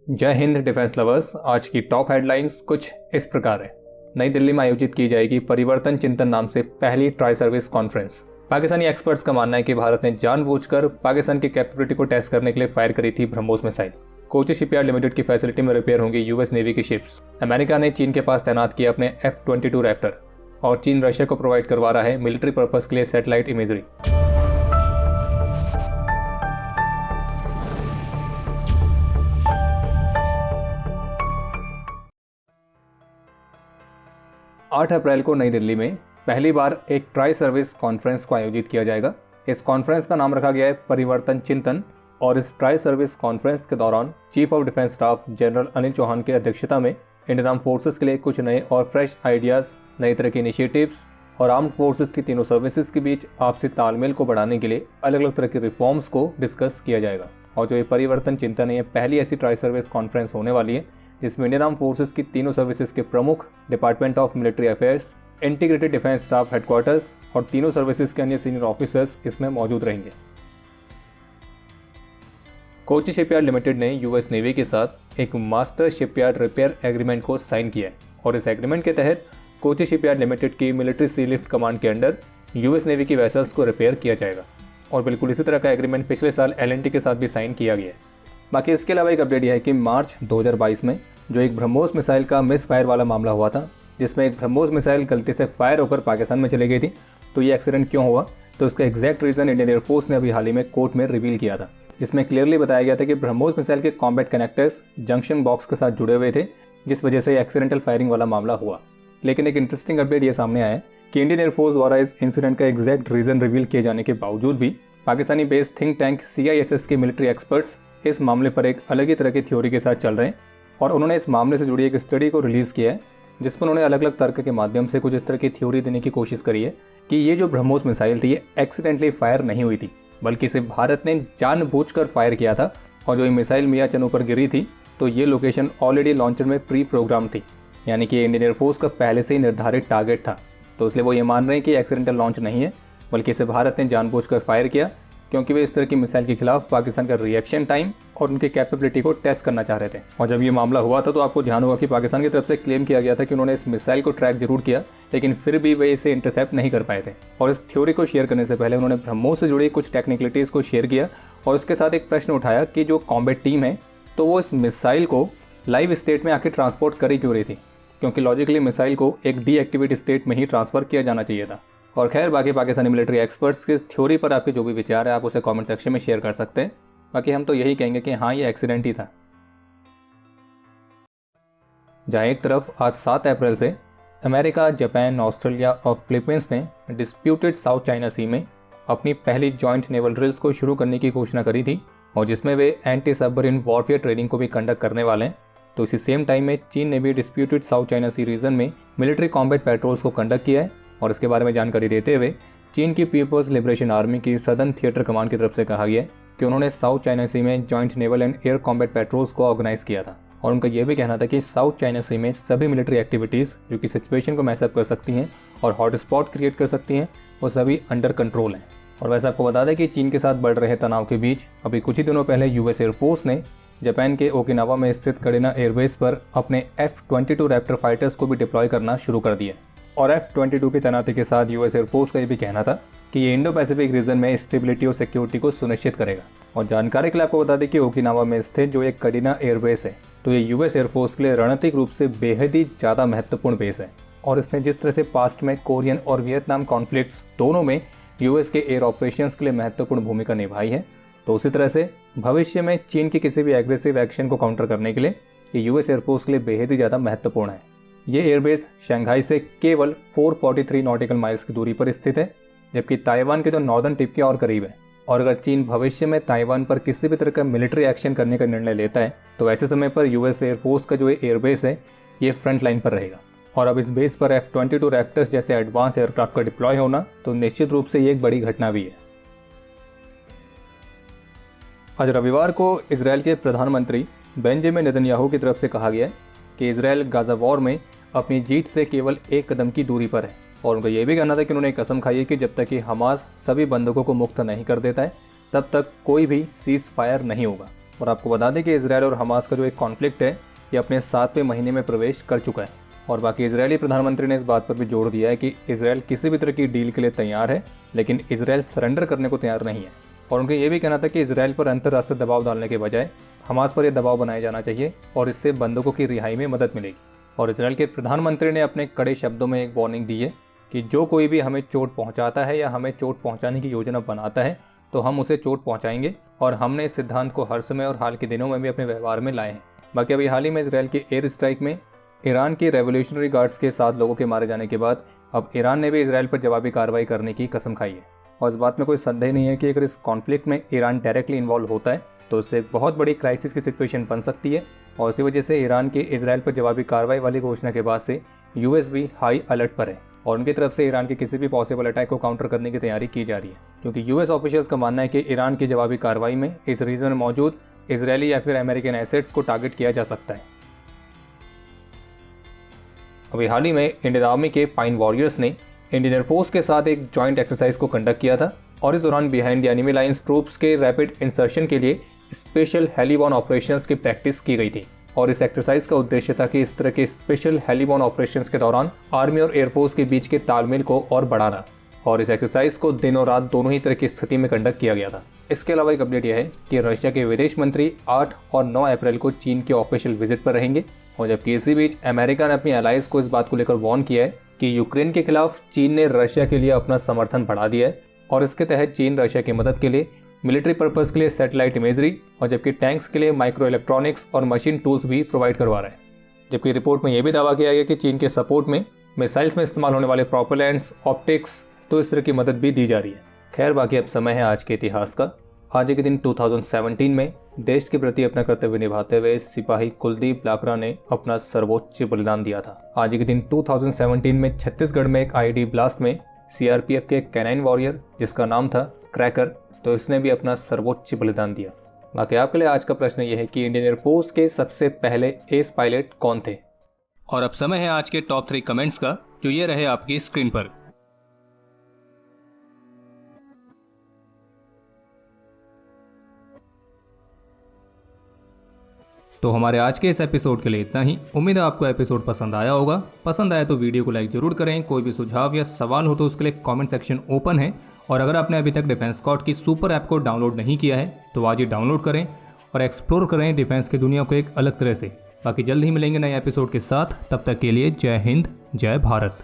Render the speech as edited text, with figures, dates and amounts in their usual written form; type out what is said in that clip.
जय Hind defence lovers. आज की टॉप हेडलाइंस कुछ इस प्रकार है। नई दिल्ली में आयोजित की जाएगी परिवर्तन चिंतन नाम से पहली tri service conference. Pakistani experts का मानना है कि भारत ने जानबूझकर पाकिस्तान की कैपेबिलिटी को टेस्ट करने के लिए फायर करी थी BrahMos missile. Kochi shipyard limited की फैसिलिटी में रिपेयर होंगी यूएस नेवी की शिप्स। अमेरिका ने चीन के पास तैनात किया अपने F-22 रैप्टर और चीन रशिया को प्रोवाइड करवा रहा है मिलिट्री पर्पस के लिए सैटेलाइट इमेजरी। 8 अप्रैल को नई दिल्ली में पहली बार एक ट्राई सर्विस कॉन्फ्रेंस को आयोजित किया जाएगा। इस कॉन्फ्रेंस का नाम रखा गया है परिवर्तन चिंतन और इस ट्राई सर्विस कॉन्फ्रेंस के दौरान chief of defence staff general Anil Chauhan की अध्यक्षता में इंडियन आर्म फोर्सेस के लिए कुछ नए और फ्रेश आइडियाज़, नई तरह के इनिशिएटिव्स और आर्म्ड फोर्सेस की तीनों सर्विसेज के बीच आपसी तालमेल को बढ़ाने के लिए अलग अलग तरह के रिफॉर्म्स को डिस्कस किया जाएगा। और जो ये परिवर्तन चिंतन है, ये पहली ऐसी ट्राई सर्विस कॉन्फ्रेंस होने वाली है जिसमें इंडियन आर्म फोर्सेस की तीनों सर्विसेज के प्रमुख, department of military affairs, integrated defence staff headquarters और तीनों सर्विसेज के अन्य सीनियर ऑफिसर्स इसमें मौजूद रहेंगे। कोची शिपयार्ड लिमिटेड ने यूएस नेवी के साथ एक मास्टर शिपयार्ड रिपेयर एग्रीमेंट को साइन किया है और इस एग्रीमेंट के तहत कोची शिपयार्ड लिमिटेड की मिलिट्री सी लिफ्ट कमांड के अंडर यूएस नेवी की वेसल्स को रिपेयर किया जाएगा। और बिल्कुल इसी तरह का एग्रीमेंट पिछले साल L&T के साथ भी साइन किया गया है। बाकी इसके अलावा एक अपडेट यह है कि मार्च 2022 में जो एक ब्रह्मोस मिसाइल का मिस फायर वाला मामला हुआ था, जिसमें एक ब्रह्मोस मिसाइल गलती से फायर होकर पाकिस्तान में चली गई थी, तो ये एक्सीडेंट क्यों हुआ, तो इसका एग्जैक्ट रीज़न इंडियन एयरफोर्स ने अभी हाल ही में कोर्ट में रिवील किया था, जिसमें क्लियरली बताया गया था कि ब्रह्मोस मिसाइल के कॉम्बैट कनेक्टर्स जंक्शन बॉक्स के साथ जुड़े हुए थे, जिस वजह से एक्सीडेंटल फायरिंग वाला मामला हुआ। लेकिन एक इंटरेस्टिंग अपडेट ये सामने आया है कि इंडियन एयरफोर्स द्वारा इस इंसिडेंट का एग्जैक्ट रीज़न रिवील किए जाने के बावजूद भी Pakistani based think tank CISS के मिलिट्री एक्सपर्ट्स इस मामले पर एक अलग ही तरह की थ्योरी के साथ चल रहे हैं और उन्होंने इस मामले से जुड़ी एक स्टडी को रिलीज़ किया है, जिसमें उन्होंने अलग अलग तर्क के माध्यम से कुछ इस तरह की थ्योरी देने की कोशिश करी है कि ये जो ब्रह्मोस मिसाइल थी ये एक्सीडेंटली फायर नहीं हुई थी, बल्कि इसे भारत ने जानबूझकर फायर किया था। और जो ये मिसाइल मियाचन पर गिरी थी तो ये लोकेशन ऑलरेडी लॉन्चर में प्री प्रोग्राम थी, यानी कि इंडियन एयरफोर्स का पहले से ही निर्धारित टारगेट था। तो इसलिए वो ये मान रहे हैं कि एक्सीडेंटल लॉन्च नहीं है, बल्कि इसे भारत ने जानबूझकर फायर किया क्योंकि वे इस तरह की मिसाइल के खिलाफ पाकिस्तान का रिएक्शन टाइम और उनकी कैपेबिलिटी को टेस्ट करना चाह रहे थे। और जब ये मामला हुआ था तो आपको ध्यान होगा कि पाकिस्तान की तरफ से क्लेम किया गया था कि उन्होंने इस मिसाइल को ट्रैक जरूर किया, लेकिन फिर भी वे इसे इंटरसेप्ट नहीं कर पाए थे। और इस थ्योरी को शेयर करने से पहले उन्होंने ब्रह्मोस से जुड़ी कुछ टेक्निकलिटीज़ को शेयर किया और उसके साथ एक प्रश्न उठाया कि जो कॉम्बैट टीम है तो वो इस मिसाइल को लाइव स्टेट में आखिर ट्रांसपोर्ट करी क्यों रही थी, क्योंकि लॉजिकली मिसाइल को एक डीएक्टिवेट स्टेट में ही ट्रांसफ़र किया जाना चाहिए था। और खैर बाकी पाकिस्तानी मिलिट्री एक्सपर्ट्स के थ्योरी पर आपके जो भी विचार है आप उसे कमेंट सेक्शन में शेयर कर सकते हैं। बाकी हम तो यही कहेंगे कि हाँ, ये एक्सीडेंट ही था। जहाँ एक तरफ आज 7 अप्रैल से अमेरिका, जापान, ऑस्ट्रेलिया और फिलीपींस ने डिस्प्यूटेड साउथ चाइना सी में अपनी पहली जॉइंट नेवल ड्रिल्स को शुरू करने की घोषणा करी थी और जिसमें वे एंटी सबमरीन वॉरफेयर ट्रेनिंग को भी कंडक्ट करने वाले हैं। तो इसी सेम टाइम में चीन ने भी डिस्प्यूटेड साउथ चाइना सी रीजन में मिलिट्री कॉम्बैट पेट्रोल्स को कंडक्ट किया है। और इसके बारे में जानकारी देते हुए चीन की पीपल्स लिबरेशन आर्मी की सदर्न थिएटर कमांड की तरफ से कहा गया कि उन्होंने साउथ चाइना सी में joint naval and air combat patrols को ऑर्गेनाइज किया था। और उनका यह भी कहना था कि साउथ चाइना सी में सभी मिलिट्री एक्टिविटीज़ जो कि सिचुएशन को मैसअप कर सकती हैं और हॉटस्पॉट क्रिएट कर सकती हैं, वो सभी अंडर कंट्रोल हैं। और वैसे आपको बता दें कि चीन के साथ बढ़ रहे तनाव के बीच अभी कुछ ही दिनों पहले यूएस एयरफोर्स ने जापान के ओकिनावा में स्थित कडिना एयरबेस पर अपने F-22 रैप्टर फाइटर्स को भी डिप्लॉय करना शुरू कर दिया। और F-22 की तैनाती के साथ यूएस एयरफोर्स का ये भी कहना था कि ये इंडो पैसिफिक रीजन में स्टेबिलिटी और सिक्योरिटी को सुनिश्चित करेगा। और जानकारी के लिए आपको बता दें कि ओकिनावा में स्थित जो एक कडिना एयरबेस है तो ये यूएस एयरफोर्स के लिए रणनीतिक रूप से बेहद ही ज़्यादा महत्वपूर्ण बेस है। और इसने जिस तरह से पास्ट में कोरियन और वियतनाम कॉन्फ्लिक्ट्स दोनों में यूएस के एयर ऑपरेशंस के लिए महत्वपूर्ण भूमिका निभाई है, तो उसी तरह से भविष्य में चीन की किसी भी एग्रेसिव एक्शन को काउंटर करने के लिए ये यूएस एयरफोर्स के लिए बेहद ही ज़्यादा महत्वपूर्ण है। ये एयरबेस शंघाई से केवल 443 नॉटिकल माइल्स की दूरी पर स्थित है, जबकि ताइवान के जो नॉर्दर्न टिप के और करीब है। और अगर चीन भविष्य में ताइवान पर किसी भी तरह का मिलिट्री एक्शन करने का निर्णय लेता है तो ऐसे समय पर यूएस एयरफोर्स का जो एयरबेस है ये फ्रंट लाइन पर रहेगा। और अब इस बेस पर F-22 रैप्टर्स जैसे एडवांस एयरक्राफ्ट का डिप्लॉय होना तो निश्चित रूप से ये एक बड़ी घटना भी है। आज रविवार को इजरायल के प्रधानमंत्री बेंजामिन नेतन्याहू की तरफ से कहा गया कि इजरायल गाजा वॉर में अपनी जीत से केवल एक कदम की दूरी पर है। और उनका यह भी कहना था कि उन्होंने कसम खाई है कि जब तक कि हमास सभी बंधकों को मुक्त नहीं कर देता है तब तक कोई भी सीज फायर नहीं होगा। और आपको बता दें कि इसराइल और हमास का जो एक कॉन्फ्लिक्ट है ये अपने 7वें महीने में प्रवेश कर चुका है। और बाकी इजरायली प्रधानमंत्री ने इस बात पर भी जोर दिया है कि इसराइल किसी भी तरह की डील के लिए तैयार है, लेकिन इसराइल सरेंडर करने को तैयार नहीं है। और उनका ये भी कहना था कि इसराइल पर अंतर्राष्ट्रीय दबाव डालने के बजाय हमास पर यह दबाव बनाया जाना चाहिए और इससे बंधकों की रिहाई में मदद मिलेगी। और इसराइल के प्रधानमंत्री ने अपने कड़े शब्दों में एक वार्निंग दी है कि जो कोई भी हमें चोट पहुंचाता है या हमें चोट पहुंचाने की योजना बनाता है तो हम उसे चोट पहुंचाएंगे, और हमने इस सिद्धांत को हर समय और हाल के दिनों में भी अपने व्यवहार में लाए हैं। बाकी अभी हाल ही में इसराइल के एयर स्ट्राइक में ईरान के रेवोल्यूशनरी गार्ड्स के 7 लोगों के मारे जाने के बाद अब ईरान ने भी इसराइल पर जवाबी कार्रवाई करने की कसम खाई है। और इस बात में कोई संदेह नहीं है कि अगर इस कॉन्फ्लिक्ट में ईरान डायरेक्टली इन्वॉल्व होता है तो उससे एक बहुत बड़ी क्राइसिस की सिचुएशन बन सकती है। और इसी वजह से ईरान के इसराइल पर जवाबी कार्रवाई वाली घोषणा के बाद से यूएस भी हाई अलर्ट पर है और उनकी तरफ से ईरान के किसी भी पॉसिबल अटैक को काउंटर करने की तैयारी की जा रही है, क्योंकि यूएस ऑफिशियल्स का मानना है कि ईरान की जवाबी कार्रवाई में इस रीजन में मौजूद इजरायली या फिर अमेरिकन एसेट्स को टारगेट किया जा सकता है। अभी हाल ही में इंडियन आर्मी के पाइन वॉरियर्स ने इंडियन एयरफोर्स के साथ एक जॉइंट एक्सरसाइज को कंडक्ट किया था और इस दौरान behind the enemy lines troops के रैपिड इंसर्शन के लिए स्पेशल हेलीबॉर्न ऑपरेशंस की प्रैक्टिस की गई थी। और इस एक्सरसाइज का उद्देश्य था कि इस तरह के स्पेशल हेलीबॉर्न ऑपरेशंस के दौरान आर्मी और एयरफोर्स के बीच के तालमेल को और बढ़ाना। और इस एक्सरसाइज को दिन और रात दोनों ही तरह की स्थिति में कंडक्ट किया गया था। इसके अलावा एक अपडेट यह है कि रशिया के विदेश मंत्री 8 और 9 अप्रैल को चीन के ऑफिशियल विजिट पर रहेंगे। और जबकि इसी बीच अमेरिका ने अपनी एलाइज को इस बात को लेकर वार्न किया है कि यूक्रेन के खिलाफ चीन ने रशिया के लिए अपना समर्थन बढ़ा दिया है और इसके तहत चीन रशिया की मदद के लिए मिलिट्री पर्पस के लिए सैटेलाइट इमेजरी और जबकि टैंक्स के लिए माइक्रो इलेक्ट्रॉनिक्स और मशीन टूल्स भी प्रोवाइड करवा रहा है। जबकि रिपोर्ट में यह भी दावा किया गया कि चीन के सपोर्ट में मिसाइल्स में इस्तेमाल होने वाले प्रोपेलेंट्स, ऑप्टिक्स, तो इस तरह की मदद भी दी जा रही है। खैर, बाकी अब समय है आज के इतिहास का। आज के दिन 2017 में देश के प्रति अपना कर्तव्य निभाते हुए सिपाही कुलदीप लाकरा ने अपना सर्वोच्च बलिदान दिया था। आज के दिन 2017 में छत्तीसगढ़ में एक आईईडी ब्लास्ट में सीआरपीएफ के एक कैनाइन वॉरियर जिसका नाम था क्रैकर, तो इसने भी अपना सर्वोच्च बलिदान दिया। बाकी आपके लिए आज का प्रश्न यह है कि इंडियन एयरफोर्स के सबसे पहले एस पायलट कौन थे। और अब समय है आज के टॉप 3 कमेंट्स का, जो ये रहे आपकी स्क्रीन पर। तो हमारे आज के इस एपिसोड के लिए इतना ही। उम्मीद है आपको एपिसोड पसंद आया होगा। पसंद आया तो वीडियो को लाइक जरूर करें। कोई भी सुझाव या सवाल हो तो उसके लिए कमेंट सेक्शन ओपन है। और अगर आपने अभी तक डिफेंस स्कॉट की सुपर ऐप को डाउनलोड नहीं किया है तो आज ही डाउनलोड करें और एक्सप्लोर करें डिफेंस की दुनिया को एक अलग तरह से। बाकी जल्द ही मिलेंगे नए एपिसोड के साथ। तब तक के लिए जय हिंद, जय भारत।